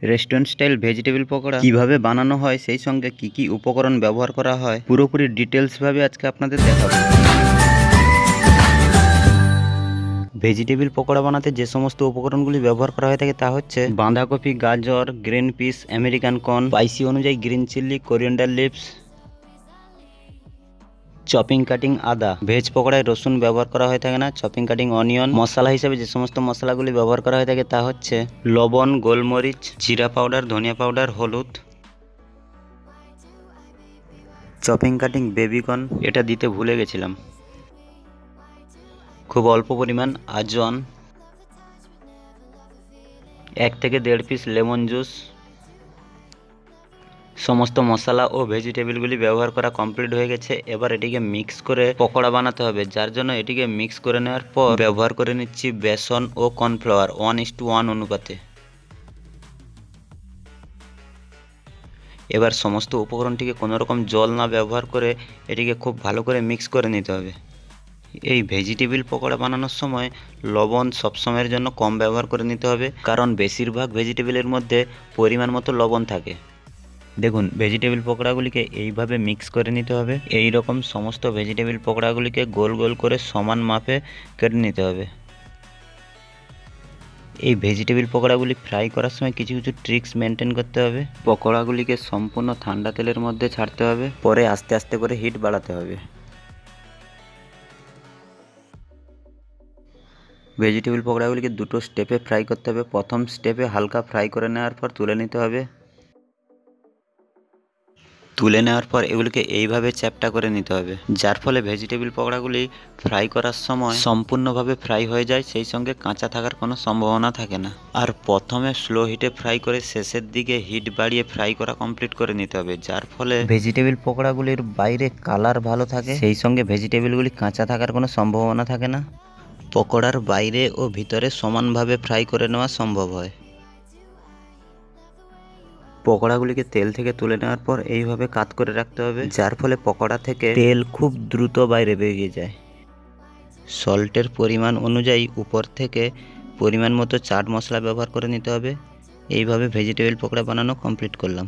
Restaurant style vegetable pakora কিভাবে বানানো হয়, সেই সঙ্গে কি কি উপকরণ ব্যবহার করা হয়, পুরোপুরি ডিটেলস ভাবে আজকে আপনাদের দেখাবো। ভেজিটেবল পকোড়া বানাতে যে সমস্ত উপকরণগুলি ব্যবহার করা হয়ে থাকে তা হচ্ছে বাঁধাকপি, গাজর, green peas, American corn, spicy অনুযায়ী green chilli, coriander leaves, chopping cutting আদা। ভেজ পকোড়ায় রসুন ব্যবহার করা হয়ে থাকে না, চপিং কাটিং অনিয়ন। মশলা হিসেবে যে সমস্ত মশলাগুলি ব্যবহার করা হয়ে থাকে তা হচ্ছে লবণ, গোলমরিচ, জিরা পাউডার, ধনিয়া পাউডার, হলুদ। চপিং কাটিং বেবিকর্ন এটা দিতে ভুলে গেছিলাম। খুব অল্প পরিমাণ আজওয়ান, 1 থেকে 1.5 পিস লেমন জুস। সমস্ত মশলা ও ভেজিটেবলগুলি ব্যবহার করা কমপ্লিট হয়ে গেছে। এবার এটিকে মিক্স করে পকোড়া বানাতে হবে, যার জন্য এটিকে মিক্স করে নেওয়ার পর ব্যবহার করে নিচ্ছি বেসন ও কর্নফ্লাওয়ার 1:1 অনুপাতে। এবার সমস্ত উপকরণটিকে কোনো রকম জল না ব্যবহার করে এটিকে খুব ভালো করে মিক্স করে নিতে হবে। এই ভেজিটেবল পকোড়া বানানোর সময় লবণ সবসময়ের জন্য কম ব্যবহার করে নিতে হবে, কারণ বেশিরভাগ ভেজিটেবলের মধ্যে পরিমাণ মতো লবণ থাকে। দেখুন, ভেজিটেবল পকোড়াগুলিকে এইভাবে মিক্স করে নিতে হবে। এই রকম সমস্ত ভেজিটেবল পকোড়াগুলিকে গোল গোল করে সমান মাপে কেটে নিতে হবে। এই ভেজিটেবল পকোড়াগুলি ফ্রাই করার সময় কিছু কিছু ট্রিক্স মেনটেন করতে হবে। পকোড়াগুলিকে সম্পূর্ণ ঠান্ডা তেলের মধ্যে ছাড়তে হবে, পরে আস্তে আস্তে করে হিট বাড়াতে হবে। ভেজিটেবল পকোড়াগুলিকে দুটো স্টেপে ফ্রাই করতে হবে। প্রথম স্টেপে হালকা ফ্রাই করে নেওয়ার পর তুলে নিতে হবে। তুলে নেওয়ার পর এগুলিকে এইভাবে চ্যাপ্টা করে নিতে হবে, যার ফলে ভেজিটেবল পকোড়াগুলি ফ্রাই করার সময় সম্পূর্ণভাবে ফ্রাই হয়ে যায়, সেই সঙ্গে কাঁচা থাকার কোনো সম্ভাবনা থাকে না। আর প্রথমে স্লো হিটে ফ্রাই করে শেষের দিকে হিট বাড়িয়ে ফ্রাই করা কমপ্লিট করে নিতে হবে, যার ফলে ভেজিটেবল পকোড়াগুলির বাইরে কালার ভালো থাকে, সেই সঙ্গে ভেজিটেবলগুলি কাঁচা থাকার কোনো সম্ভাবনা থাকে না। পকোড়ার বাইরে ও ভিতরে সমানভাবে ফ্রাই করে নেওয়া সম্ভব হয়। পকোড়াগুলিকে তেল থেকে তুলে নেওয়ার পর এইভাবে কাত করে রাখতে হবে, যার ফলে পকোড়া থেকে তেল খুব দ্রুত বাইরে বেরিয়ে যায়। সল্টের পরিমাণ অনুযায়ী উপর থেকে পরিমাণ মতো চাট মশলা ব্যবহার করে নিতে হবে। এইভাবে ভেজিটেবল পকোড়া বানানো কমপ্লিট করলাম।